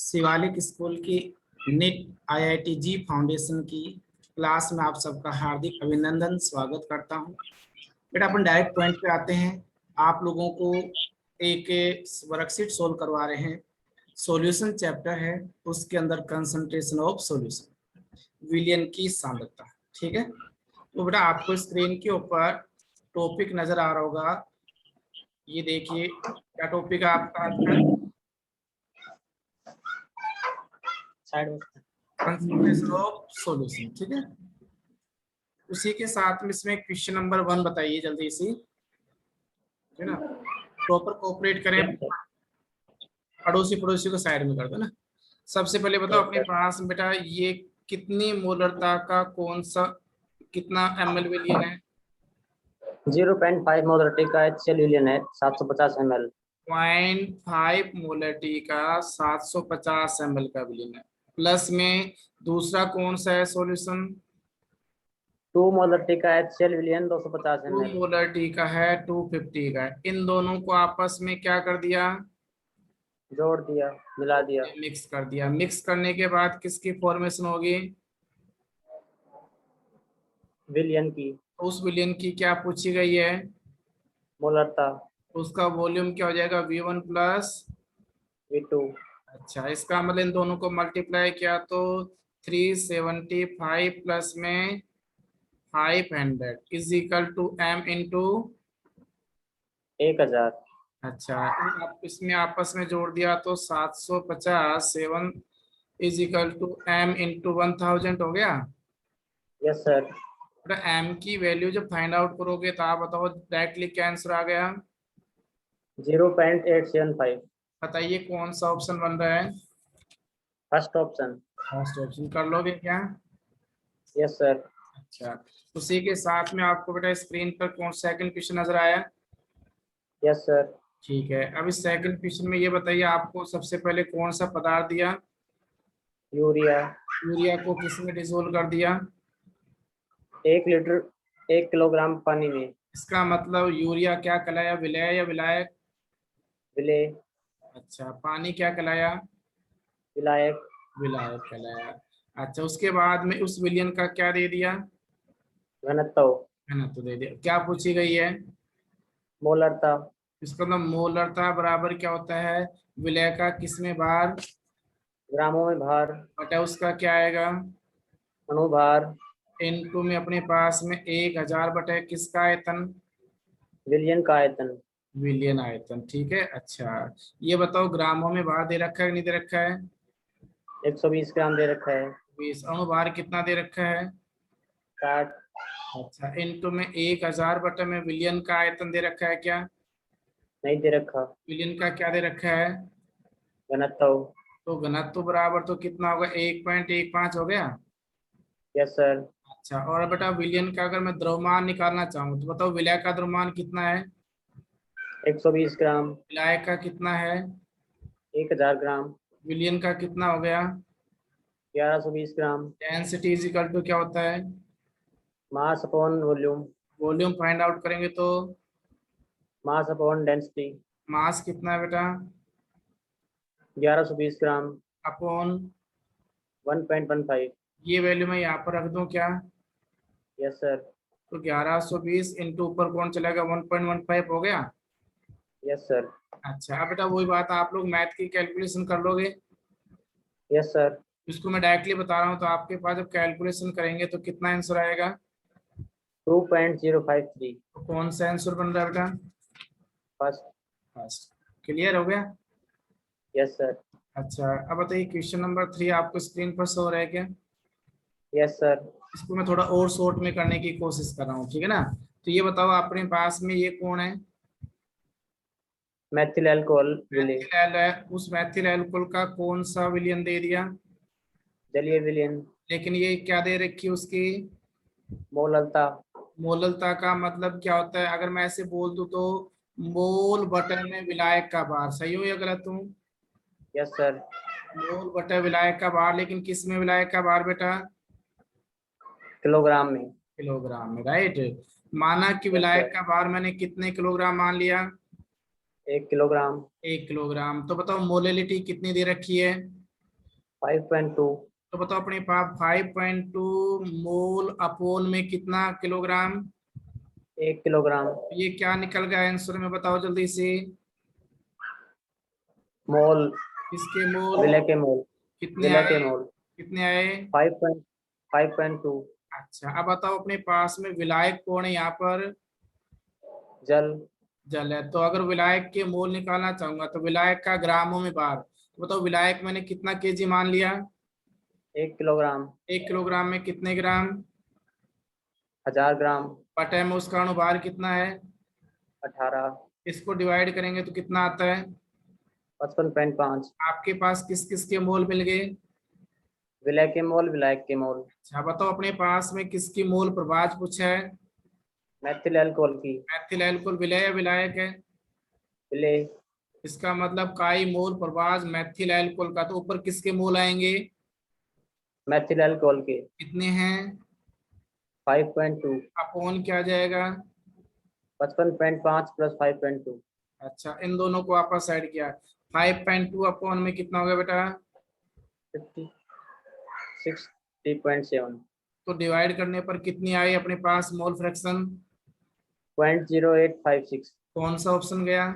Shivalik school की knit IIT JEE foundation की class में आप सबका हार्दिक अभिनंदन स्वागत करता हूं। बेटा अपन डायरेक्ट पॉइंट पे आते हैं। आप लोगों को एक वर्कशीट सोल्व करवा रहे हैं। सॉल्यूशन चैप्टर है, उसके अंदर कंसंट्रेशन ऑफ सॉल्यूशन, विलयन की सांद्रता। ठीक है, तो बेटा आपको स्क्रीन के ऊपर टॉपिक नजर आ रहा होगा। ये देखिए क्या टॉपिक है आपका आज का, कंसंट्रेशन ऑफ सॉल्यूशन। ठीक है, उसी के साथ में इसमें क्वेश्चन नंबर 1 बताइए जल्दी से, है ना। प्रॉपर कोऑपरेट करें, पड़ोसी पड़ोसी को साइड में कर दो ना। सबसे पहले बताओ अपने पास में बेटा ये कितनी मोलरता का कौन सा कितना ml विलियन है। 0.5 मोलरिटी का HCl विलियन है 750 ml। 0.5 मोलरिटी का 750 ml का विलियन है। प्लस में दूसरा कौन सा है सॉल्यूशन, 2 मोलरिटी का HCl विलियन 250 2 ml। मोलरिटी का है 250 का है। इन दोनों को आपस में क्या कर दिया, जोड़ दिया, मिला दिया। मिक्स कर दिया। मिक्स करने के बाद किसकी फॉर्मेशन होगी, विलियन की। उस विलियन की क्या पूछी गई है, मोलरता। उसका वॉल्यूम क्या हो जाएगा V1 प्लस V2। अच्छा, इसका मतलब इन दोनों को मल्टीप्लाई किया तो 375 प्लस में 500 is equal to m into 1000। अच्छा, आप इसमें आपस में जोड़ दिया तो 750 7 is equal to m into 1000 हो गया। Yes sir. m की वैल्यू जब फाइंड आउट करोगे तो आप बताओ डायरेक्टली क्या आंसर आ गया। 0.875। बताइए कौन सा ऑप्शन बन रहा है, फर्स्ट ऑप्शन। फर्स्ट ऑप्शन कर लोगे क्या। Yes sir. अच्छा, उसी के साथ में आपको बेटा स्क्रीन पर कौन सेकंड क्वेश्चन नजर आया। Yes sir. ठीक है, अब इस सेकंड क्वेश्चन में ये बताइए आपको सबसे पहले कौन सा पदार्थ दिया, यूरिया। यूरिया को किसमें डिसोल्व कर दिया। 1 लीटर 1 किलोग्राम पानी में। इसका मतलब यूरिया क्या कहलाया, विलय या विलायक। विलेय। अच्छा, पानी क्या कहलाया, विलायक। विलायक कहलाया। अच्छा, उसके बाद में उस विलयन का क्या दे दिया, घनत्व। घनत्व दे दिया। क्या पूछी गई है, मोलरता। इसका मतलब मोलरता बराबर क्या होता है, विलय का किसमें भार ग्रामों में भार। बटा उसका क्या आएगा, अणुभार। इनटू में अपने पास में 1000 बटे किसका आयतन, विलियन का आयतन। विलियन आयतन। ठीक है, अच्छा ये बताओ ग्रामों में भार दे रखा है कि नहीं दे रखा है, 120 ग्राम दे रखा है। 20। अणु भार कितना दे रखा है, 60। अच्छा इनटू में 1000 बटे में विलियन का आयतन दे रखा है क्या, नहीं दे रखा। विलियन का क्या दे रखा है, घनत्व। तो घनत्व बराबर तो कितना होगा 1.15 हो गया। Yes sir. अच्छा, और बेटा विलियन का अगर मैं द्रव्यमान निकालना चाहूँ तो बताओ विलय का द्रव्यमान कितना है, 120 ग्राम। विलाय का कितना है, 1000 ग्राम। विलियन का कितना हो गया। 1120 ग्राम। डेंसिटी इज इक्वल टू क्या होता है, mass upon volume. Volume find out करेंगे तो मास अपॉन डेंसिटी। मास कितना है बेटा, 1120 ग्राम। अपॉन 1.15। ये वैल्यू मैं यहाँ पर रख दूं क्या, यस सर। तो 1120 इंटू ऊपर कौन चलेगा 1.15 हो गया। Yes sir. अच्छा, अब बेटा वही बात आप लोग मैथ की कैलकुलेशन कर लोगे, यस सर। इसको मैं डायरेक्टली बता रहा हूँ तो आपके पास जब कैलकुलेशन करेंगे तो कितना आंसर आएगा, 2.053। तो कौन सा आंसर बन रहा है बेटा, फर्स्ट। फर्स्ट। क्लियर हो गया। Yes sir. अच्छा, अब बताइए क्वेश्चन नंबर 3 आपको स्क्रीन पर शो हो रहा है क्या, यस सर। इसको मैं थोड़ा और शॉर्ट में करने की कोशिश कर रहा हूँ, ठीक है ना। तो ये बताओ अपने पास में ये कौन है, मैथिल अल्कोहल विलेय। मैथिल है, उस मैथिल एल्कोहल का कौन सा विलियन दे दिया, जलीय विलयन। लेकिन ये क्या दे रखी है उसकी, मोलरता। मोललता का मतलब क्या होता है, अगर मैं ऐसे बोल दूं तो मोल बटे में विलायक का भार, सही हो या गलत हूँ, यस सर। मोल बटे विलायक का भार, लेकिन किस में विलायक का भार बेटा, किलोग्राम में। किलोग्राम में, राइट। माना कि यस विलायक सर। का भार मैंने कितने किलोग्राम मान लिया, 1 किलोग्राम। 1 किलोग्राम। तो बताओ मोलेलिटी कितनी दे रखी है, 5.2 तो बताओ अपने पास 5.2 मोल अपोन में कितना किलोग्राम। 1 किलोग्राम। ये क्या निकल गया आंसर में, बताओ जल्दी से। मोल, किसके मोल, विलय के मोल, कितने विलय आए, के मोल कितने आए। 5.2 अच्छा अब बताओ अपने पास में विलायक कौन है यहाँ पर। जल। जल है। तो अगर विलायक के मोल निकालना चाहूंगा तो विलायक का ग्रामों में बार, तो बताओ विलायक मैंने कितना केजी मान लिया। 1 किलोग्राम। 1 किलोग्राम में कितने ग्राम। 1000 ग्राम। बटे में उसका अनुभार कितना है। 18। इसको डिवाइड करेंगे तो कितना आता है। 55.5। आपके पास किस किस के मोल मिल गए। विलय के मोल, विलायक के मोल। अच्छा बताओ अपने पास में किसकी मोल प्रभाज पूछा है। मैथिल अल्कोहल की। मैथिल अल्कोहल विलय या विलायक है। विलय। इसका मतलब काई मोल प्रभाज मैथिल अल्कोहल का, तो ऊपर किसके मोल आएंगे। मैथिल अल्कोहल के। कितने हैं। 5.2। अपोन क्या आ जाएगा। 55.5 प्लस 5.2। अच्छा इन दोनों को आपस ऐड किया। 5.2 अपॉन में कितना होगा बेटा। 60.7। तो डिवाइड करने पर कितनी आई अपने पास मोल फ्रैक्शन। 0.0856। कौन सा ऑप्शन गया।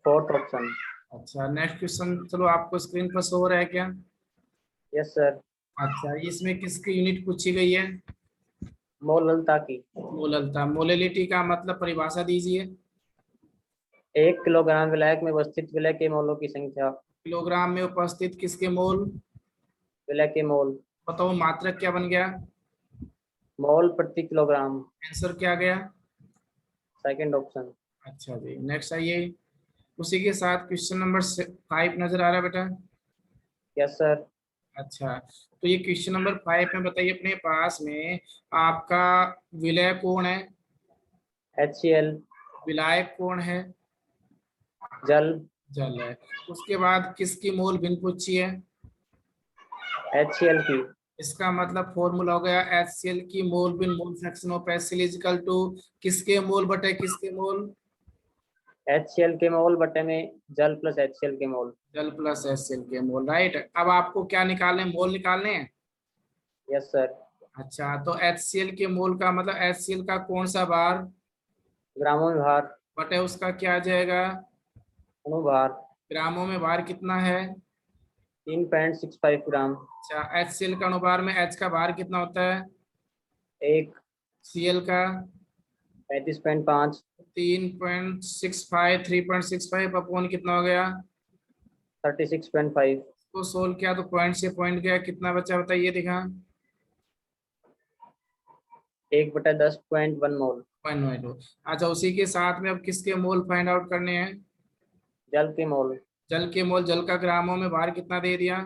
Fourth option. अच्छा नेक्स्ट क्वेश्चन, चलो आपको स्क्रीन पर शो हो रहा है क्या। Yes sir. अच्छा इसमें किसकी यूनिट पूछी गई है। मोललता की। मोललता, मोलिलिटी का मतलब परिभाषा दीजिए। 1 किलोग्राम विलायक में उपस्थित विलय के मोलों की संख्या। किलोग्राम में उपस्थित किसके मोल। विलय के मोल। बताओ मात्रक क्या बन गया। मोल प्रति किलोग्राम। आंसर क्या गया। Second option. अच्छा जी नेक्स्ट आइए। उसी के साथ क्वेश्चन नंबर 5 नजर आ रहा है बेटा। Yes sir. अच्छा तो ये क्वेश्चन नंबर 5 में बताइए अपने पास में आपका विलय कौन है। HCl। विलायक कौन है। जल। जल है। उसके बाद किसकी मोल भिन्न पूछी है। HCl की। इसका मतलब फॉर्मूला हो गया HCl की मोल भिन्न mole fraction of HCl is equal to किसके मोल बटे किसके मोल। HCl के मोल बटे में जल प्लस HCl के मोल। जल प्लस HCl के मोल, राइट। अब आपको क्या निकालने हैं, मोल निकालने हैं। Yes sir. अच्छा तो HCl के मोल का मतलब HCl का कौन सा बार ग्रामों में भार। बटे उसका क्या आ जाएगा। अनुभार। ग्रामों में भार कितना है। 3.65 ग्राम। अच्छा HCl का अनुभार में H का भार कितना होता है। 1। Cl का 35.5। 3.65, 3.65 अपॉन कितना हो गया। 36.5। तो सोल्व किया तो पॉइंट से पॉइंट गया, कितना बचा बताइए दिखा। 1/10.1 मोल। 0.92। अच्छा उसी के साथ में अब किसके मोल फाइंड आउट करने हैं। जल के मोल। जल के मोल, जल का ग्रामों में भार कितना दे दिया।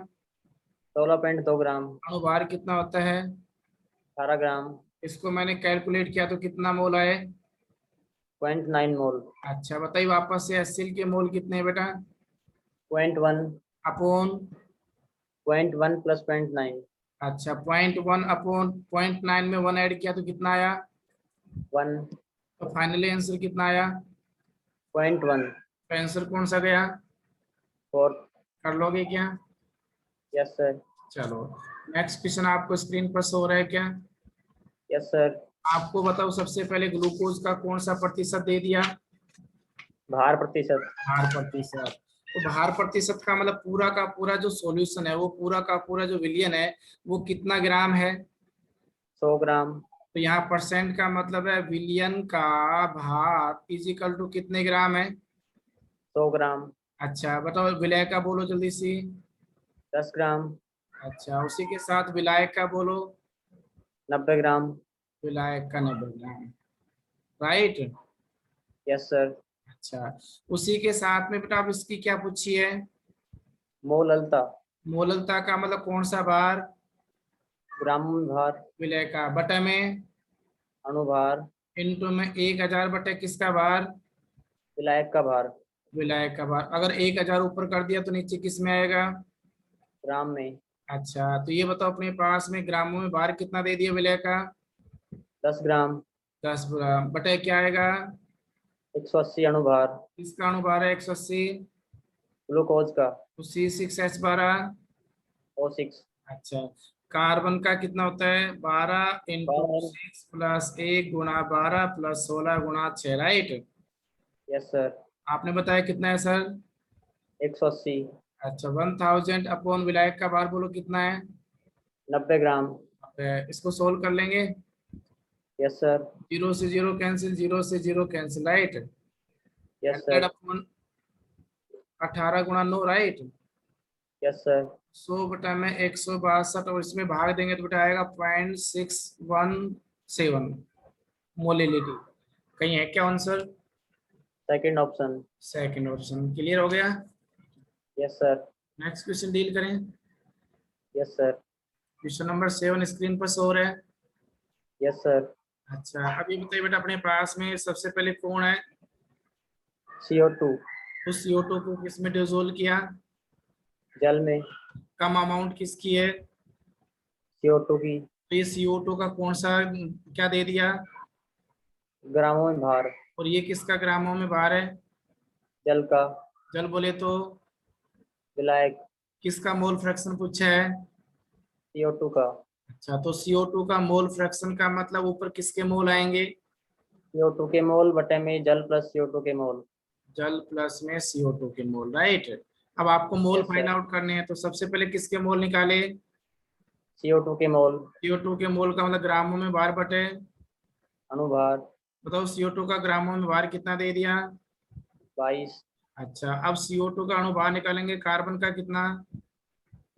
16.2 ग्राम। अणुभार कितना होता है। 18 ग्राम। इसको मैंने कैलकुलेट किया तो कितना मोल आए। 0.9 मोल। अच्छा बताइए वापस से HCl के मोल कितने हैं बेटा। 0.1। अपोन। 0.1 प्लस 0.9। अच्छा 0.1 अपॉन 0.9 में 1 ऐड किया तो कितना आया। 1। तो फाइनली आंसर कितना आया। 0.1। तो आंसर कौन सा गया। 4। कर लोगे क्या। Yes sir. चलो नेक्स्ट क्वेश्चन आपको स्क्रीन पर शो हो रहा है क्या। Yes sir. आपको बताओ सबसे पहले ग्लूकोज का कौन सा प्रतिशत दे दिया। भार प्रतिशत। भार प्रतिशत। तो भार प्रतिशत का मतलब पूरा का पूरा जो सॉल्यूशन है, वो पूरा का पूरा जो विलियन है वो कितना ग्राम है। 100 ग्राम। तो यहाँ परसेंट का मतलब है विलियन का भार इजिकल टू कितने ग्राम है। 100 ग्राम। अच्छा बताओ विलय का बोलो जल्दी से। 10 ग्राम। अच्छा उसी के साथ विलायक का बोलो। 90 ग्राम। विलायक का 90 ग्राम, राइट। Yes sir. अच्छा उसी के साथ में बेटा अब इसकी क्या पूछी है। मोललता। मोललता का मतलब कौन सा भार। ग्रामों में भार। विलय का बटे में अणुभार। इनटू में 1000 बटे किसका भार। विलायक का भार। विलायक का भार। अगर 1000 ऊपर कर दिया तो नीचे किस में आएगा। ग्राम में। अच्छा तो ये बताओ अपने पास में ग्रामों में भार कितना दे दिया विलय का। 10 ग्राम। 10 ग्राम बटे क्या आएगा। 180 अणुभार। किसका अनुभार है 180। ग्लूकोज का तो C6H12। O6। अच्छा, कार्बन का कितना होता है 12 इंटू 12। 6 प्लस 1 गुणा 12 प्लस 16 गुणा 6, राइट। Yes sir. आपने बताया कितना है सर? 180। अच्छा, 1000 अपॉन विलायक का भार बोलो कितना है? 90 ग्राम। इसको सोल्व कर लेंगे। Yes sir. 0 से 0 कैंसिल, 0 से 0 cancel, right. Yes 100 sir. Upon 18 गुणा 9, राइट। Yes sir. 100/162 और इसमें भाग देंगे तो बेटा आएगा 0.617 मोलिलिटी। कहीं है क्या answer? Second option. Second option. Clear हो गया। Yes sir. Next question deal करें। Yes sir. Question number 7 screen पर शो हो रहा है। Yes sir. अच्छा, अभी बताइए बेटा अपने पास में सबसे पहले कौन है? CO2। उस CO2 को किस में डिसोल्व किया? जल में। कम अमाउंट किसकी है? CO2 की। तो ये CO2 का कौन सा क्या दे दिया? ग्रामों में भार। और ये किसका ग्रामों में भार है? जल का। जल बोले तो विलायक। किसका मोल फ्रैक्शन पूछा है? CO2 का। अच्छा, तो CO2 का मोल फ्रैक्शन का मतलब ऊपर किसके मोल आएंगे? CO2 के मोल बटे में जल प्लस CO2 के मोल। जल प्लस में CO2 के मोल, राइट। अब आपको मोल यस फाइंड सर। आउट करने हैं तो सबसे पहले किसके मोल निकाले? CO2 के मोल। CO2 के मोल का मतलब ग्रामों में भार बटे। अनुभार। बताओ CO2 का ग्रामों में भार कितना दे दिया? 22। अच्छा, अब CO2 का अणुभार निकालेंगे, कार्बन का कितना?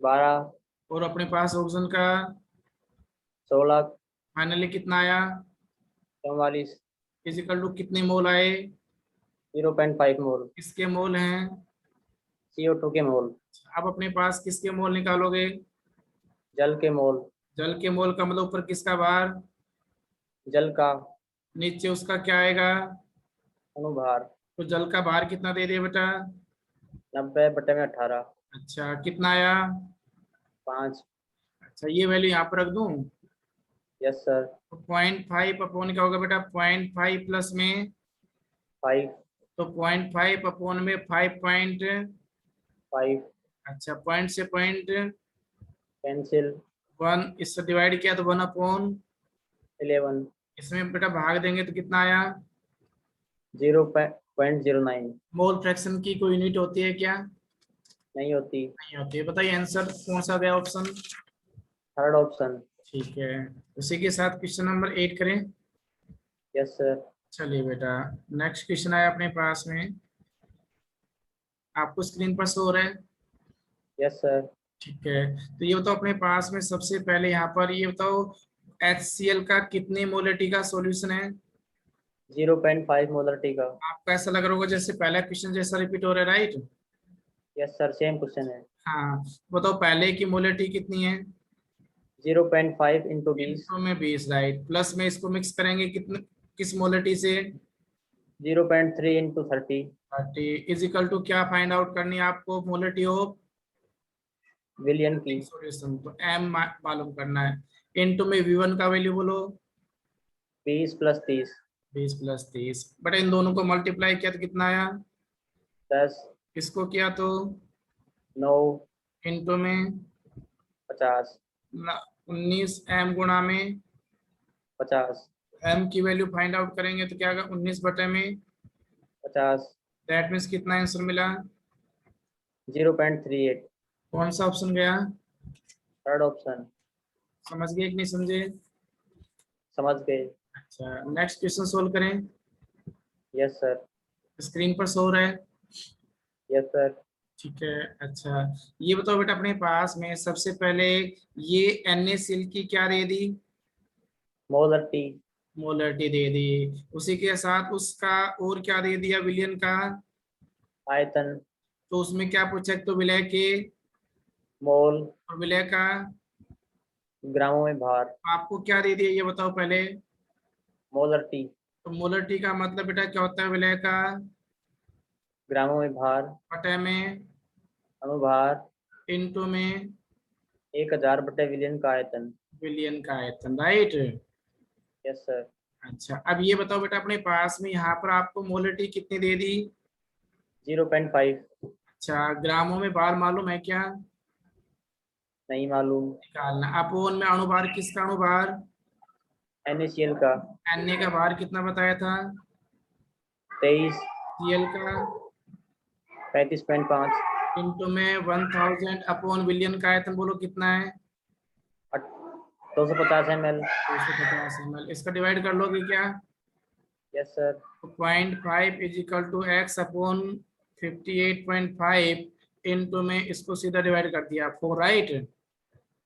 12। और अपने पास ऑक्सीजन का 16। फाइनली कितना आया? 44। फिजिकल टू कितने मोल आए? 0.5 मोल। किसके मोल हैं? CO2 के मोल। अब अपने पास किसके मोल निकालोगे? जल के मोल। जल के मोल का मतलब ऊपर किसका भार? जल का। नीचे उसका क्या आएगा? अनुभार। तो जल का भार कितना दे दिया बेटा? 90 बटे में 18। अच्छा, कितना आया? 5। अच्छा, ये वैल्यू यहाँ पर रख दूं। Yes sir. तो 0.5 अपॉन क्या होगा बेटा? 0.5 प्लस में 5। तो 0.5 अपॉन में 5 पॉइंट। 5। अच्छा, पॉइंट से पॉइंट पेंसिल। 1, इससे डिवाइड किया तो 1 अपॉन। 11। इसमें बेटा भाग देंगे तो कितना आया? 0.09। मोल फ्रैक्शन की कोई यूनिट होती है क्या? नहीं होती। नहीं होती है। बताइए आंसर कौन सा गया ऑप्शन? Third option. ठीक है, उसी के साथ क्वेश्चन नंबर 8 करें। Yes sir. चलिए बेटा, नेक्स्ट क्वेश्चन आया अपने पास में, आपको स्क्रीन पर शो हो रहा है। Yes sir. ठीक है, तो ये बताओ अपने पास में सबसे पहले यहाँ पर ये बताओ HCl का कितने मोलरिटी का सॉल्यूशन है? 0.5 मोलरिटी का। आपको ऐसा लग रहा होगा जैसे पहला क्वेश्चन जैसा रिपीट हो रहा है, right. Yes sir same question है। हाँ, बताओ पहले की मोलरिटी कितनी है? 0.5 इंटू 20। इंटू में 20, राइट। प्लस में इसको मिक्स करेंगे कितने, किस मोलरिटी से? 0.3 इंटू 30। 30 इज इक्वल टू क्या फाइंड आउट करनी है आपको? मोलरिटी ऑफ विलियन की। सॉल्यूशन, तो m मालूम करना है। इनटू में V1 का वैल्यू बोलो। 20 प्लस 30। 20 प्लस 30, बट इन दोनों को मल्टीप्लाई किया तो कितना आया? 10। इसको किया तो 9। इनटू में 50। 19 m गुणा में 50। m की वैल्यू फाइंड आउट करेंगे तो क्या होगा? 19 बटे में 50। दैट मीन्स कितना आंसर मिला? 0.38। कौन सा ऑप्शन गया? Third option. समझ गए कि नहीं समझे? समझ गए। अच्छा, नेक्स्ट क्वेश्चन सोल्व करें। Yes sir. स्क्रीन पर शो हो रहा है। Yes sir. ठीक है। अच्छा, ये बताओ बेटा अपने पास में सबसे पहले ये NaCl की क्या दे दी? मोलरिटी। मोलरिटी दे दी। उसी के साथ उसका और क्या दे दिया? विलियन का। आयतन। तो उसमें क्या पूछा? एक तो विलय के मोल। और विलय का। ग्रामों में भार। आपको क्या दे दिया ये बताओ पहले? मोलरिटी। तो मोलरिटी का मतलब बेटा क्या होता है? विलय का ग्रामों में भार। बटे में अनुभार। इनटू में 1000 बटे विलियन का आयतन। विलियन का आयतन, राइट। Yes sir. अच्छा, अब ये बताओ बेटा अपने पास में यहाँ पर आपको मोलरिटी कितनी दे दी? 0.5। अच्छा, ग्रामों में बार मालूम है क्या? नहीं मालूम। निकालना। अपोन में अणुभार किसका अणुभार? NaCl का। Na का भार कितना बताया था? 23। Cl का 35.5। इंटू में 1000 अपॉन बिलियन का आयतन बोलो कितना है? 250 ml। 250 ml। इसका डिवाइड कर लोगे क्या? Yes sir. तो 0.5 is equal to X upon 58.5 into में इसको सीधा डिवाइड कर दिया 4, राइट?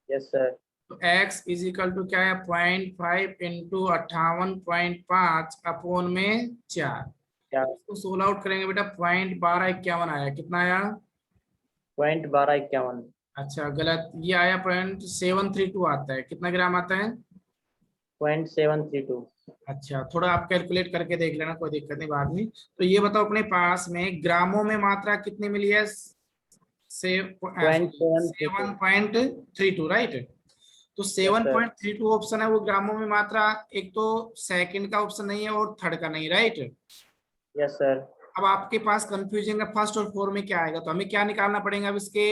Yes sir. तो x इज इक्वल टू क्या है? 0.5 इंटू 58.5 अपॉन में 4। क्या? इसको सोल्व आउट करेंगे बेटा, 0.1251 आया। कितना आया? 0.1251। अच्छा गलत, ये आया 0.732 आता है। कितना ग्राम आता है? 0.732। अच्छा, थोड़ा आप कैलकुलेट करके देख लेना, कोई दिक्कत नहीं बाद में। तो ये बताओ अपने पास में ग्रामों में मात्रा कितनी मिली है? 0.732। 7.32, राइट? तो यस सर। 7.32 ऑप्शन है वो ग्रामों में मात्रा। एक तो सेकंड का ऑप्शन नहीं है और थर्ड का नहीं, राइट? Yes sir. अब आपके पास कंफ्यूजन है फर्स्ट और फोर में क्या आएगा, तो हमें क्या निकालना पड़ेगा अब इसके?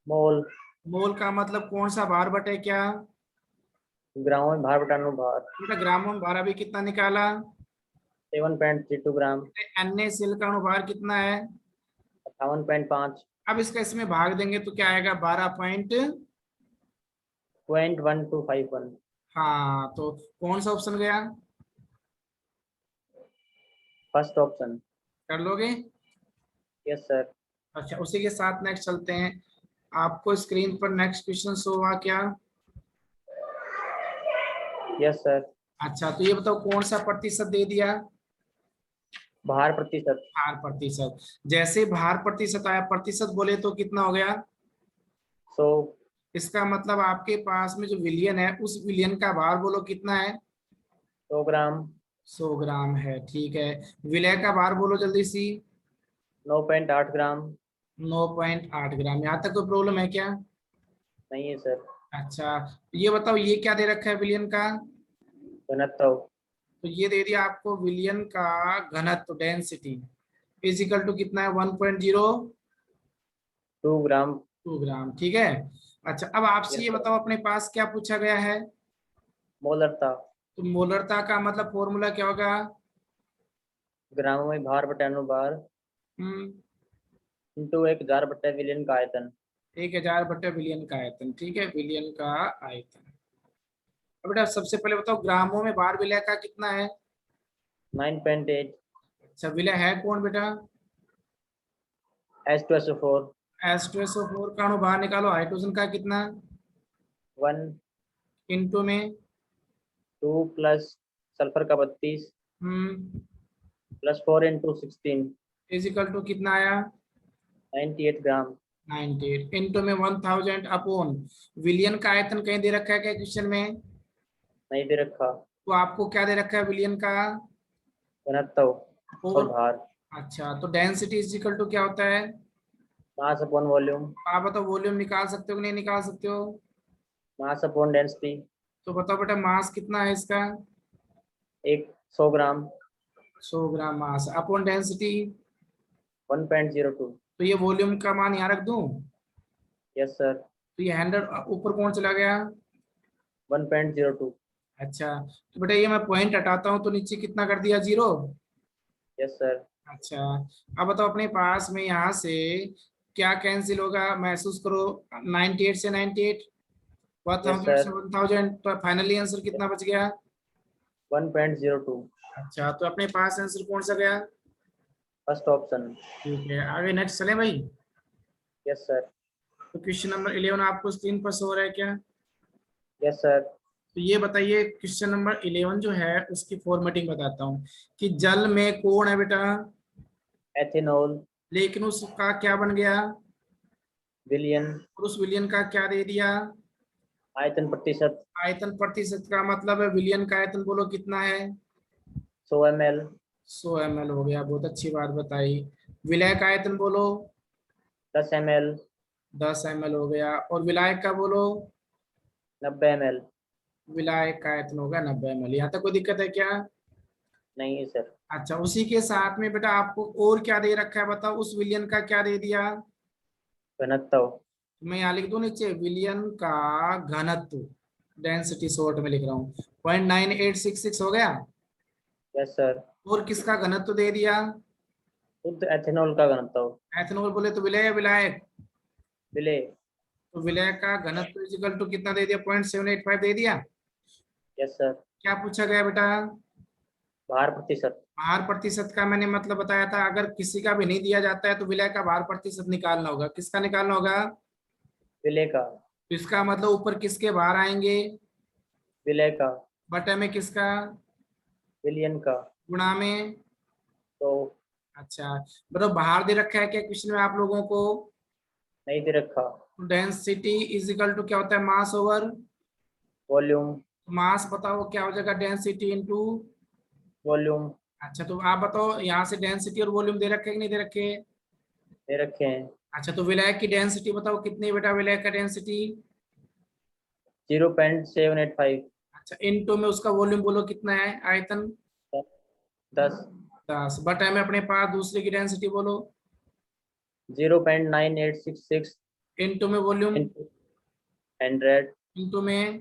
मोल। मोल का मतलब कौन सा भार बटे क्या? ग्रामों में भार बटा भार। बेटा ग्रामों में भार अभी कितना निकाला? 7.32 ग्राम। NaCl का अनुभार कितना है? 58.5। अब इसका इसमें भाग देंगे तो क्या आएगा? 12 पॉइंट। 0.1251। हाँ, तो कौन सा ऑप्शन गया? First option. कर लोगे? Yes sir. अच्छा, उसी के साथ नेक्स्ट चलते हैं। आपको स्क्रीन पर नेक्स्ट क्वेश्चन शो हुआ क्या? Yes sir. अच्छा, तो ये बताओ कौन सा प्रतिशत दे दिया? भार प्रतिशत। भार प्रतिशत। जैसे भार प्रतिशत आया, प्रतिशत बोले तो कितना हो गया? 100। इसका मतलब आपके पास में जो विलियन है उस विलियन का भार बोलो कितना है? 100 ग्राम। 100 ग्राम है, ठीक है। विलय का भार बोलो जल्दी सी। 9.8 ग्राम। 9.8 ग्राम। यहाँ तक कोई प्रॉब्लम है क्या? नहीं है सर। अच्छा, ये बताओ ये क्या दे रखा है विलियन का? घनत्व। तो ये दे दिया आपको विलियन का घनत्व, डेंसिटी फिजिकल टू कितना है? 1.02 2 ग्राम। ग्राम, ठीक है। अच्छा, अब आपसे यस ये सर। बताओ अपने पास क्या पूछा गया है? मोलरता। तो मोलरता का मतलब फॉर्मूला क्या होगा? ग्रामों में भार बटा भार हम्म इंटू 1000 बटा विलियन का आयतन। 1000 बटे बिलियन का आयतन, ठीक है, बिलियन का आयतन। अब बेटा सबसे पहले बताओ ग्रामों में बार विलय का कितना है? 9.8। अच्छा, विलय है कौन बेटा? H2SO4। H2SO4 का अणु बाहर निकालो, हाइड्रोजन का कितना? 1। इनटू में 2 प्लस सल्फर का 32 प्लस 4 इंटू 16। इजिकल टू कितना आया? 98 ग्राम। 98 इनटू में 1000 अपॉन विलियन का आयतन कहीं दे रखा है क्या क्वेश्चन में? नहीं दे रखा। तो आपको क्या दे रखा है विलियन का? घनत्व और और भार। अच्छा, तो डेंसिटी इजिकल टू क्या होता है? Mass upon volume. आप बताओ वॉल्यूम निकाल सकते हो कि नहीं निकाल सकते हो? Mass upon density. तो बताओ बेटा मास कितना है इसका? 100 ग्राम। 100 ग्राम मास अपॉन डेंसिटी। 1.02। तो ये वॉल्यूम का मान यहाँ रख दूं? Yes sir. तो ये 100 ऊपर कौन चला गया? 1.02। अच्छा, तो बेटा ये मैं पॉइंट हटाता हूँ तो नीचे कितना कर दिया? 0। Yes sir. अच्छा, अब बताओ अपने पास में यहाँ से क्या कैंसिल होगा, महसूस करो। 98 से 98, यस 1000 से सर। 1000, तो फाइनली आंसर कितना बच गया? 1.02। अच्छा, तो अपने पास आंसर कौन सा गया? First option. ठीक है, आगे नेक्स्ट चले भाई। Yes sir. तो क्वेश्चन नंबर 11 आपको स्क्रीन पर शो हो रहा है क्या? Yes sir. तो ये बताइए क्वेश्चन नंबर 11 जो है उसकी फॉर्मेटिंग बताता हूँ कि जल में कोण है बेटा, एथेनॉल। लेकिन उसका क्या बन गया? विलियन। और उस विलियन का क्या दे दिया? आयतन प्रतिशत। आयतन प्रतिशत का मतलब है विलियन का आयतन बोलो कितना है? 100 ml। 100 ml हो गया, बहुत अच्छी बात बताई। विलय का आयतन बोलो? 10 ml। 10 ml हो गया। और विलायक का बोलो? 90 ml। विलायक का आयतन होगा 90 ml। यहाँ तक कोई दिक्कत है क्या? नहीं है सर। अच्छा, उसी के साथ में बेटा आपको और क्या दे रखा है बताओ, उस विलियन का क्या दे दिया? घनत्व। मैं यहाँ लिख दूं नीचे, विलियन का घनत्व, डेंसिटी शॉर्ट में लिख रहा हूँ, 0.9866 हो गया। Yes sir. और किसका घनत्व दे दिया? शुद्ध एथेनॉल का घनत्व। एथेनॉल बोले तो विलय या विलायक? विलेय। तो विलय का घनत्व इजिकल टू कितना दे दिया? 0.785 दे दिया। Yes sir. क्या पूछा गया बेटा? भार प्रतिशत। भार प्रतिशत का मैंने मतलब बताया था, अगर किसी का भी नहीं दिया जाता है तो विलय का भार प्रतिशत निकालना होगा। किसका निकालना होगा? विलेय का। तो इसका मतलब ऊपर किसके भार आएंगे? विलेय का। बटे में किसका? विलियन का। गुणा में। तो अच्छा, मतलब भार दे रखा है क्या क्वेश्चन में आप लोगों को? नहीं दे रखा। डेंसिटी इज इक्वल टू क्या होता है? Mass over volume. मास। बताओ क्या हो जाएगा? Density into. वॉल्यूम। अच्छा, तो आप बताओ यहाँ से डेंसिटी और वॉल्यूम दे रखे कि नहीं दे रखे? दे रखे हैं। अच्छा, तो विलायक की डेंसिटी बताओ कितनी बेटा? विलायक का डेंसिटी 0.785। अच्छा, इनटू में उसका वॉल्यूम बोलो कितना है? आयतन 10। 10 बटे में अपने पास दूसरे की डेंसिटी बोलो 0.9866 इनटू में वॉल्यूम इंटू 100। इनटू में।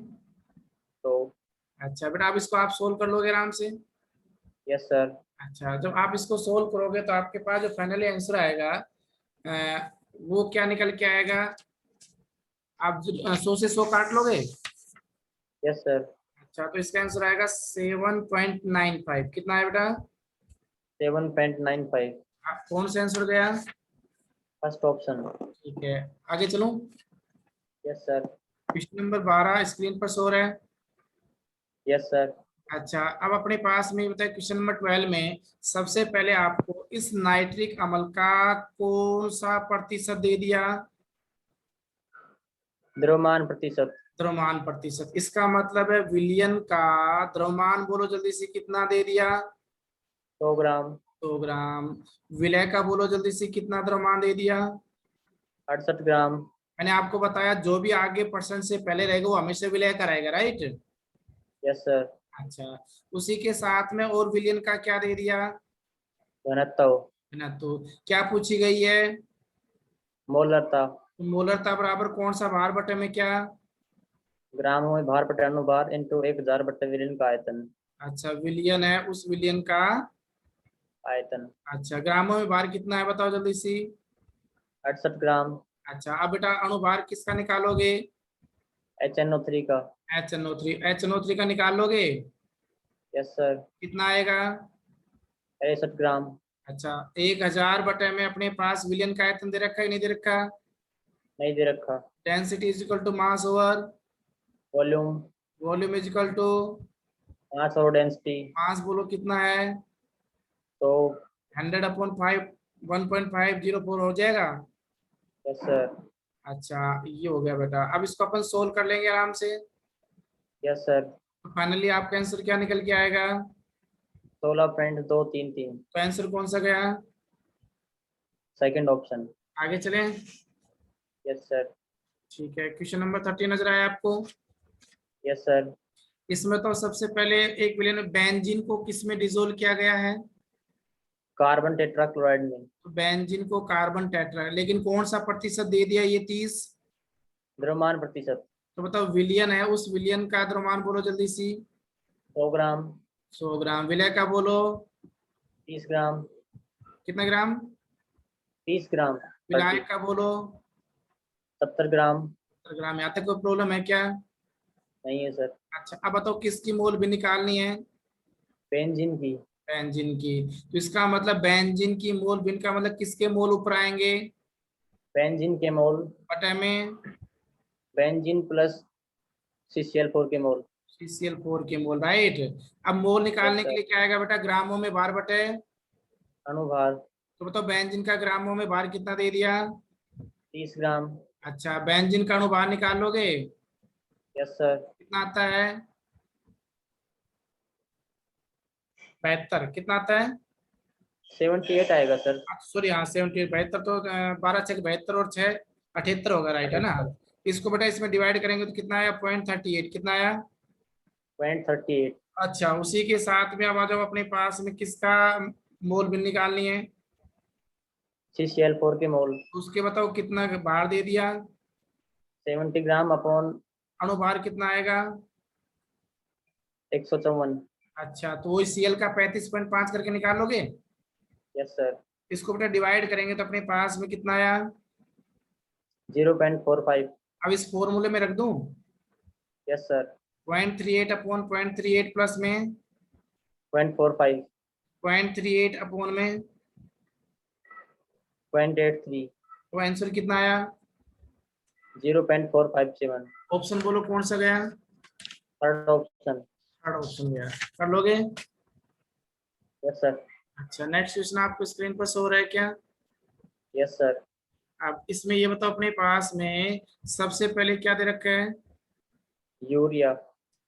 तो अच्छा बेटा, अब इसको आप सोल्व कर लोगे आराम से। Yes sir. अच्छा, जब आप इसको सोल्व करोगे तो आपके पास जो फाइनली आंसर आएगा वो क्या निकल के आएगा? आप 100 से 100 काट लोगे। Yes sir. अच्छा, तो इसका आंसर आएगा 7.95। कितना है बेटा? 7.95। कौन सा आंसर गया? First option. ठीक है, आगे चलो। Yes sir. Question number 12 screen पर शो रहा है। Yes sir. अच्छा, अब अपने पास में बताए क्वेश्चन नंबर 12 में सबसे पहले आपको इस नाइट्रिक अम्ल का कौन सा प्रतिशत दे दिया? द्रव्यमान प्रतिशत। द्रव्यमान प्रतिशत। इसका मतलब है विलियन का द्रव्यमान बोलो जल्दी से कितना दे दिया? 100 ग्राम। 100 ग्राम। विलय का बोलो जल्दी से कितना द्रव्यमान दे दिया? 68 ग्राम। मैंने आपको बताया जो भी आगे परसेंट से पहले रहेगा वो हमेशा विलय का रहेगा, राइट? Yes sir. अच्छा, उसी के साथ में और विलियन का क्या दे दिया? घनत्व। है ना? तो क्या पूछी गई है? मोलरता। तो मोलरता बराबर कौन सा भार बटे में क्या? ग्रामों में भार बटे अनुभार इंटू 1000 बटे विलियन का आयतन। अच्छा, विलियन है, उस विलियन का आयतन। अच्छा ग्रामों में भार कितना है बताओ जल्दी सी? 68 ग्राम। अच्छा, अब बेटा अणुभार किसका निकालोगे? HNO3 का। HNO3। HNO3 का निकाल लोगे? Yes sir. कितना आएगा? 63 ग्राम। अच्छा, 1000 बटे में अपने पास विलियन का आयतन दे रखा है कि नहीं दे रखा? नहीं दे रखा। Density is equal to mass over volume. Volume is equal to mass और डेंसिटी। मास बोलो कितना है? तो 100/5 1.504 हो जाएगा। Yes sir. अच्छा, ये हो गया बेटा। अब इसको अपन सोल्व कर लेंगे आराम से। Yes sir. तो फाइनली आपका आंसर क्या निकल के आएगा? 16.233। तो आंसर कौन सा गया? Second option. आगे चलें। Yes sir. ठीक है, क्वेश्चन नंबर 30 नजर आया आपको? Yes sir. इसमें तो सबसे पहले एक विलेन बेंजीन को किस में डिसोल्व किया गया है? कार्बन टेट्राक्लोराइड में। तो बेंजीन को कार्बन टेट्रा, लेकिन कौन सा प्रतिशत दे दिया ये 30? द्रव्यमान प्रतिशत। तो बताओ विलियन है, उस विलियन का द्रव्यमान बोलो जल्दी सी? 100 ग्राम। 100 ग्राम। विलय का बोलो 30 ग्राम। कितना ग्राम? 30 ग्राम। 30। विलायक का बोलो 70 ग्राम। 70 ग्राम। यहाँ तक कोई प्रॉब्लम है क्या? नहीं है सर। अच्छा, अब बताओ किसकी मोल भी निकालनी है? बेंजीन की। बेंजीन की। तो इसका मतलब बेंजीन की मोल बिन का मतलब किसके मोल ऊपर आएंगे? बेंजीन के मोल। बटे में बेंजीन प्लस CCl4 के मोल। CCl4 के मोल, राइट? अब मोल यस निकालने के सर। लिए क्या आएगा बेटा? ग्रामों में भार बटे। अनुभार। तो बताओ बेंजीन का ग्रामों में भार कितना दे दिया? 30 ग्राम। अच्छा, बेंजीन का अणुभार निकाल लोगे? Yes sir. कितना आता है? 72। कितना आता है? 78 आएगा सर। सॉरी, हाँ 70। 72 तो 12 छः 72 और 6 78 होगा, राइट है ना? 78। इसको बेटा इसमें डिवाइड करेंगे तो कितना आया? 0.38। कितना आया? 0.38। अच्छा, उसी के साथ में अब आ जाओ अपने पास में किसका मोल बिन निकालनी है। CCl4 के मोल उसके बताओ कितना भार दे दिया। 70 ग्राम अपॉन अणुभार कितना आएगा। 154। अच्छा, तो वो सीएल का 35.5 करके निकाल लोगे। Yes sir. इसको बेटा डिवाइड करेंगे तो अपने पास में कितना आया। 0.45। अब इस फॉर्मूले में रख दूं। Yes sir. 0.38 अपॉन 0.38 प्लस में 0.45। 0.38 अपॉन में 0.83। तो आंसर कितना आया। 0.457। ऑप्शन बोलो कौन सा गया। Third option. थर्ड ऑप्शन गया। कर लोगे। Yes sir. अच्छा, नेक्स्ट क्वेश्चन आपको स्क्रीन पर शो हो रहा है क्या। Yes sir. अब इसमें ये बताओ अपने पास में सबसे पहले क्या दे रखा है। यूरिया।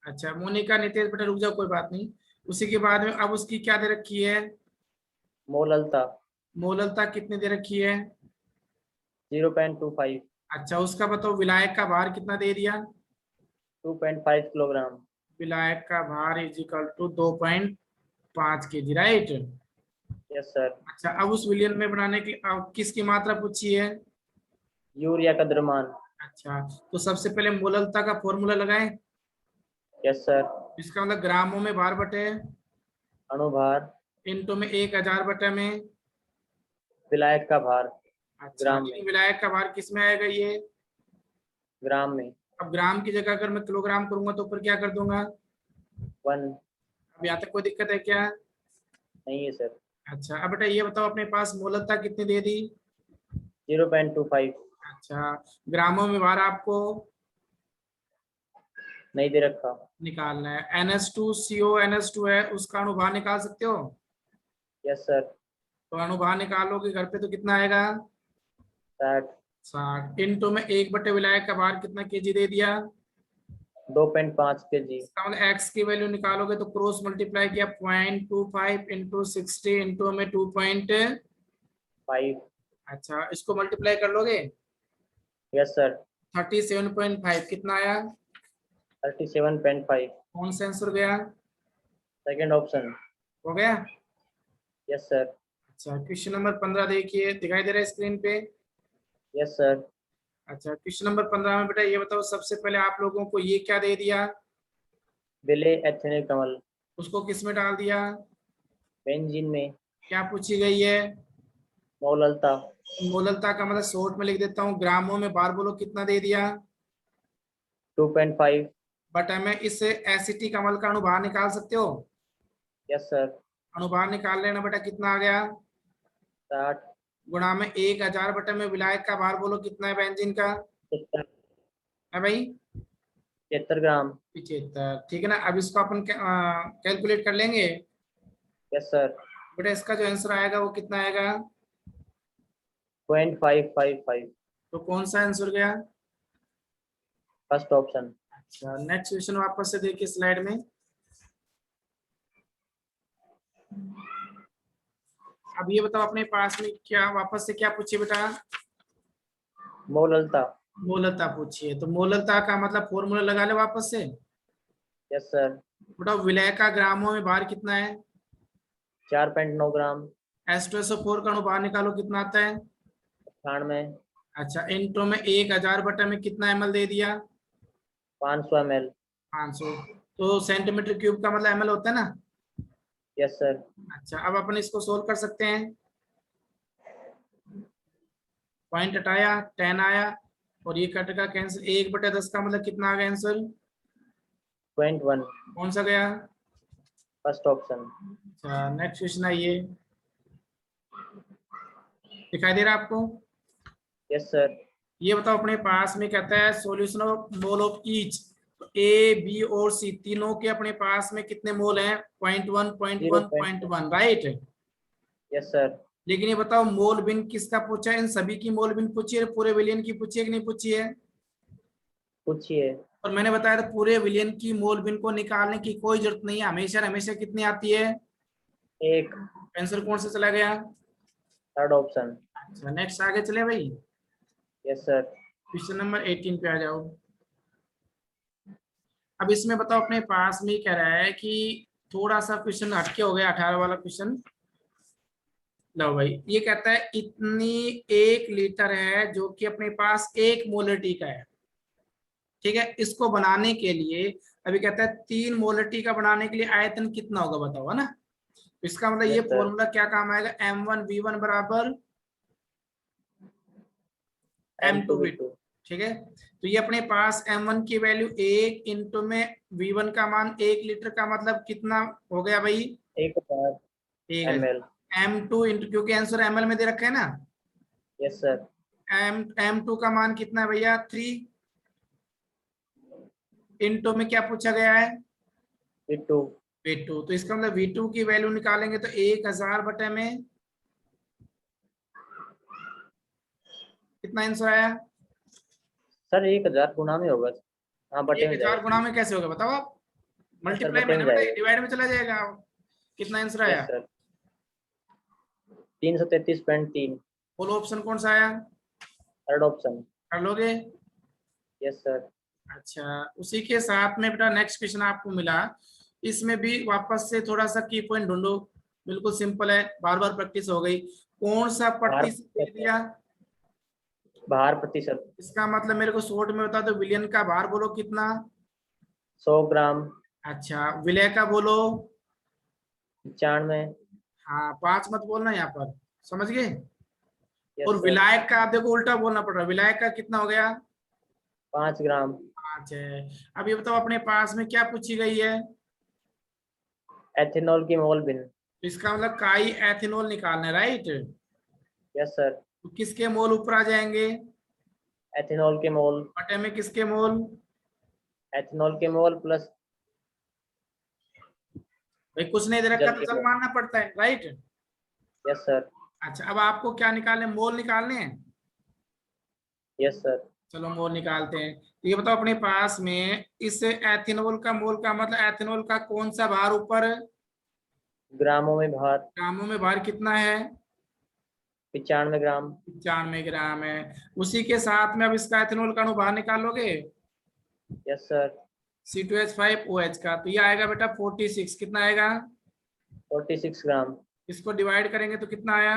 अच्छा, मोनिका नितेश बेटा रुक जाओ, कोई बात नहीं। उसी के बाद में अब उसकी क्या दे रखी है। मोललता मोललता कितनी दे रखी है। 0.25। अच्छा, उसका बताओ विलायक का भार कितना दे दिया। 2.5 किलोग्राम। विलायक का भार is equal to 2.5 kg, right. Yes sir. अच्छा, अब उस विलियन में बनाने की अब किसकी मात्रा पूछी है। यूरिया का द्रव्यमान। अच्छा, तो सबसे पहले मोललता का फॉर्मूला लगाएं। Yes sir. इसका मतलब ग्रामों में भार बटे अणुभार इनटू में 1000 बटे में। विलायक का भार अच्छा, ग्राम लेकिन में। विलायक का भार किस में आएगा ये। ग्राम में। अब ग्राम की जगह अगर मैं किलोग्राम करूंगा तो ऊपर क्या कर दूंगा। 1। अब यहाँ तक कोई दिक्कत है क्या। नहीं है सर। अच्छा, अब बेटा ये बताओ अपने पास मोललता कितनी दे दी। 0.25। अच्छा, ग्रामों में भार आपको नहीं दे रखा। निकालना है। NH2CO NH2 है, उसका अणुभार निकाल सकते हो। Yes sir. तो अणुभार निकालोगे घर पे तो कितना आएगा। 60। 60 इंटू में 1 बटे विलायक का भार कितना केजी दे दिया। 2.5 kg। इसका मतलब एक्स की वैल्यू निकालोगे तो क्रॉस मल्टीप्लाई किया 0.25 इंटू 60 इंटू में 2 पॉइंट। 5। अच्छा, इसको मल्टीप्लाई कर लोगे। Yes sir. 37.5 कितना आया। 37.5। कौन सा आंसर गया। Second option. हो गया। Yes sir. अच्छा, क्वेश्चन नंबर 15 देखिए, दिखाई दे रहा है स्क्रीन पे। Yes sir. अच्छा, क्वेश्चन नंबर 15 में बेटा ये बताओ सबसे पहले आप लोगों को ये क्या दे दिया। विले एथेनिल कमल उसको किस में डाल दिया। बेंजीन में। क्या पूछी गई है। मोललता मोललता का मतलब शॉर्ट में लिख देता हूँ, ग्रामों में बार बोलो कितना दे दिया। 2.5। बट हमें इस एसिटिक अम्ल का अणुभार निकाल सकते हो। Yes sir. अणुभार निकाल लेना बेटा, कितना आ गया। 60। गुणा में 1000 बटे में विलायक का भार बोलो कितना है बेंजीन का। 75। है भाई। 75 ग्राम। 75, ठीक है ना। अब इसको अपन कैलकुलेट कर लेंगे। Yes sir. बेटा इसका जो आंसर आएगा वो कितना आएगा। 0.555। तो कौन सा आंसर गया। First option. अच्छा, नेक्स्ट क्वेश्चन वापस से देखिए स्लाइड में। अब ये बताओ अपने पास में क्या वापस से क्या पूछिए बेटा। मोललता। मोललता पूछिए, तो मोललता का मतलब फॉर्मूला लगा ले वापस से। Yes sir. बेटा विलय का ग्रामों में भार कितना है। 4.9 ग्राम। H2SO4 का अणुभार निकालो कितना आता है। 98। अच्छा, इंटो में 1000 बटा में कितना ml दे दिया। 500 ml। 500। तो सेंटीमीटर क्यूब का मतलब ml होता है ना। Yes sir. अच्छा, अब अपन इसको सोल्व कर सकते हैं। पॉइंट हटाया 10 आया और ये कटेगा कैंसिल। 1/10 का मतलब कितना आ गया आंसर। 0.1। कौन सा गया। First option. अच्छा, नेक्स्ट क्वेश्चन आइए। दिखाई दे रहा है आपको। Yes sir. ये बताओ अपने पास में कहता है solution of mole of each. A B और सी तीनों के अपने पास में कितने मोल हैं। 0.1 0.1 0.1। 0.1, राइट। Yes sir. लेकिन ये बताओ मोल बिन किसका पूछा है। इन सभी की मोल बिन पूछी है, पूरे विलियन की पूछी है कि नहीं पूछी है। पूछिए। और मैंने बताया था पूरे विलियन की मोल बिन को निकालने की कोई जरूरत नहीं है, हमेशा हमेशा कितनी आती है। 1। आंसर कौन सा चला गया। Third option. अच्छा, नेक्स्ट आगे चले भाई। Yes sir. क्वेश्चन नंबर 18 पे आ जाओ। अब इसमें बताओ अपने पास में कह रहा है कि थोड़ा सा क्वेश्चन हटके हो गया, 18 वाला क्वेश्चन। लो भाई, ये कहता है इतनी 1 लीटर है जो कि अपने पास 1 मोलरिटी का है, ठीक है। इसको बनाने के लिए अभी कहता है 3 मोलरिटी का बनाने के लिए आयतन कितना होगा बताओ, है ना। इसका मतलब ये यस सर। फॉर्मूला क्या काम आएगा, M1V1 बराबर M2V2, M2V2। ठीक है। तो ये अपने पास M1 की वैल्यू 1 इंटू में V1 का मान 1 लीटर का मतलब कितना हो गया भाई, 1000 1 ml। M2 इंटू, क्योंकि आंसर ML में दे रखा है ना, यस सर। M2 का मान कितना है भैया 3 इंटू में क्या पूछा गया है V2। V2। तो इसका मतलब V2 की वैल्यू निकालेंगे तो 1000 बटे में कितना आंसर आया, सर 1000 गुना में होगा। हाँ, बटे में 1000 जाएगा। गुना में कैसे होगा बताओ आप, यस सर, मल्टीप्लाई में बटे ना में बेटा, जाएगा। डिवाइड में चला जाएगा। कितना आंसर आया, यस सर। 333.3। फुल ऑप्शन कौन सा आया, थर्ड ऑप्शन। कर लोगे। Yes sir. अच्छा, उसी के साथ में बेटा नेक्स्ट क्वेश्चन आपको मिला, इसमें भी वापस से थोड़ा सा की पॉइंट ढूंढो। बिल्कुल सिंपल है, बार बार प्रैक्टिस हो गई। कौन सा भार प्रतिशत दे दिया, भार प्रतिशत। इसका मतलब मेरे को शॉर्ट में बता दो, विलियन का भार बोलो कितना। 100 ग्राम। अच्छा, विलय का बोलो। 95। हाँ, 5 मत बोलना यहाँ पर, समझ गए। यस और सर। विलायक का आप देखो उल्टा बोलना पड़ रहा है, विलायक का कितना हो गया 5 ग्राम। 5 है। अब ये बताओ अपने पास में क्या पूछी गई है, एथेनॉल की मोल भिन्न। तो इसका मतलब काई एथेनॉल निकालना है, राइट। Yes sir. तो किसके मोल ऊपर आ जाएंगे, एथेनॉल के मोल। बटे में किसके मोल, एथेनॉल के मोल प्लस भाई कुछ नहीं दे रखा जल तो के चल मोल। मानना पड़ता है, राइट। Yes sir. अच्छा, अब आपको क्या निकालने, मोल निकालने हैं। Yes sir. चलो मोल निकालते हैं। तो ये बताओ अपने पास में इस एथेनॉल का मोल का मतलब एथेनॉल का कौन सा भार ऊपर, ग्रामों में भार। ग्रामों में भार कितना है 95 ग्राम। 95 ग्राम है। उसी के साथ में अब इसका एथेनॉल का अणु बाहर निकालोगे, यस सर। C2H5OH का, तो ये आएगा बेटा 46, कितना आएगा, 46 ग्राम। इसको डिवाइड करेंगे तो कितना आया,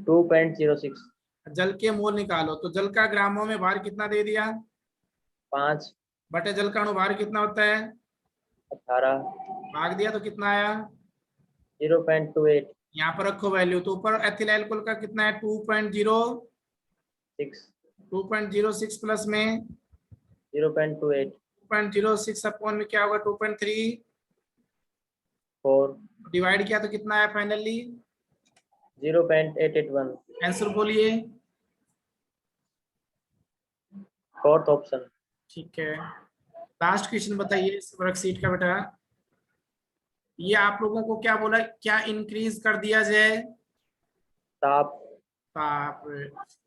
2.06। जल के मोल निकालो, तो जल का ग्रामों में भार कितना दे दिया, 5। बटे जल का अणु भार कितना होता है, 18। भाग दिया तो कितना आया, 0.28। यहाँ पर रखो वैल्यू, तो ऊपर एथिल एल्कोहल का कितना है 6। 2.06 प्लस में 0.28। 2.06 अपॉन में क्या होगा 2.3, 4। डिवाइड किया तो कितना आया फाइनली, 0.881। आंसर बोलिए। Fourth option. ठीक है, लास्ट क्वेश्चन बताइए इस वर्कशीट का बेटा। ये आप लोगों को क्या बोला, क्या इंक्रीज कर दिया जाए, ताप। ताप।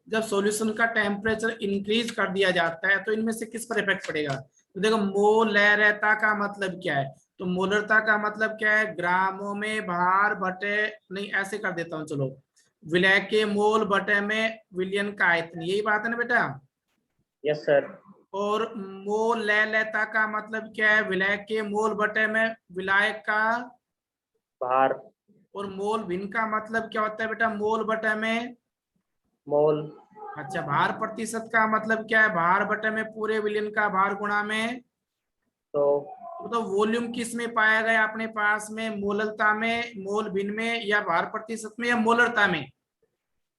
जब सॉल्यूशन का टेम्परेचर इंक्रीज कर दिया जाता है तो इनमें से किस पर इफेक्ट पड़ेगा, तो देखो मोलैरिता का मतलब क्या है, तो मोलरता का मतलब क्या है, ग्रामों में भार बटे, नहीं ऐसे कर देता हूँ चलो, विलय के मोल बटे में विलियन का आयतन, यही बात है ना बेटा। Yes sir. और मोलैलिता का मतलब क्या है, विलय के मोल बटे में विलायक का, भार। और मोल भिन्न का मतलब क्या होता है बेटा, मोल बटे में, मोल। अच्छा भार प्रतिशत का मतलब क्या है, भार बटे में पूरे विलियन का भार गुणा में, तो वॉल्यूम किस में पाया गया अपने पास में, मोललता में, मोल भिन्न में, या भार प्रतिशत में, या मोलरता में।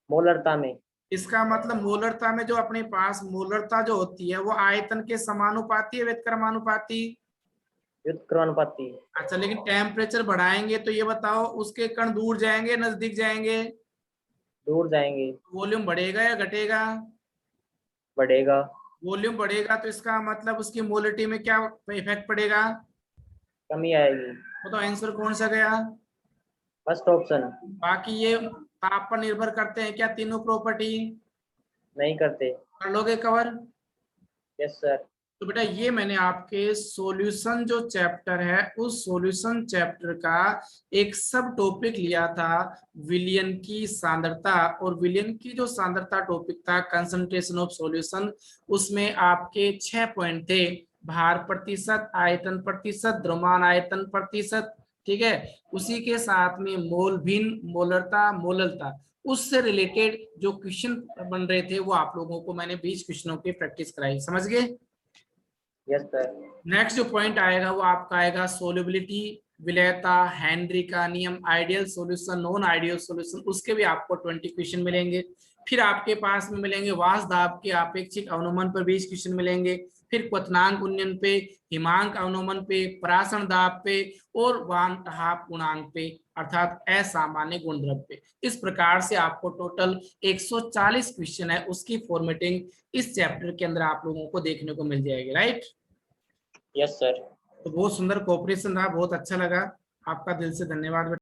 मोलरता में। इसका मतलब मोलरता में जो अपने पास मोलरता जो होती है वो आयतन के समानुपाती है व्यतिक्रमानुपाती। व्युत्क्रमानुपाती। अच्छा, लेकिन टेम्परेचर बढ़ाएंगे तो ये बताओ उसके कण दूर जाएंगे नजदीक जाएंगे, दूर जाएंगे। वॉल्यूम बढ़ेगा या घटेगा, बढ़ेगा। वॉल्यूम बढ़ेगा तो इसका मतलब उसकी मोलिटी में क्या इफेक्ट पड़ेगा, कमी आएगी। तो आंसर कौन सा गया। First option. बाकी ये ताप पर निर्भर करते हैं क्या तीनों प्रॉपर्टी, नहीं करते। कर लोगे कवर। Yes sir. तो बेटा ये मैंने आपके सॉल्यूशन जो चैप्टर है उस सॉल्यूशन चैप्टर का एक सब टॉपिक लिया था, विलियन की सांद्रता, और विलियन की जो सांद्रता टॉपिक था कंसंट्रेशन ऑफ सॉल्यूशन, उसमें आपके 6 पॉइंट थे। भार प्रतिशत, आयतन प्रतिशत, द्रव्यमान आयतन प्रतिशत, ठीक है। उसी के साथ में मोल भिन्न, मोलरता, मोललता, उससे रिलेटेड जो क्वेश्चन बन रहे थे वो आप लोगों को मैंने 20 क्वेश्चनों की प्रैक्टिस कराई, समझ गए। Yes sir. नेक्स्ट जो पॉइंट आएगा वो आपका आएगा सोल्युबिलिटी, विलयता, हेनरी का नियम, ideal solution, non ideal solution, उसके भी आपको 20 क्वेश्चन मिलेंगे। फिर आपके पास में मिलेंगे वाष्प दाब के अपेक्षिक अवनमन पर 20 क्वेश्चन मिलेंगे। फिर क्वथनांक उन्नयन पे, हिमांक अवनमन पे, परासरण दाब पे और वान हाफ गुणांक पे अर्थात असामान्य गुणद्रव्य पे। इस प्रकार से आपको टोटल 140 क्वेश्चन है, उसकी फॉर्मेटिंग इस चैप्टर के अंदर आप लोगों को देखने को मिल जाएगी, राइट। Yes sir. तो बहुत सुंदर कोऑपरेशन रहा, बहुत अच्छा लगा, आपका दिल से धन्यवाद।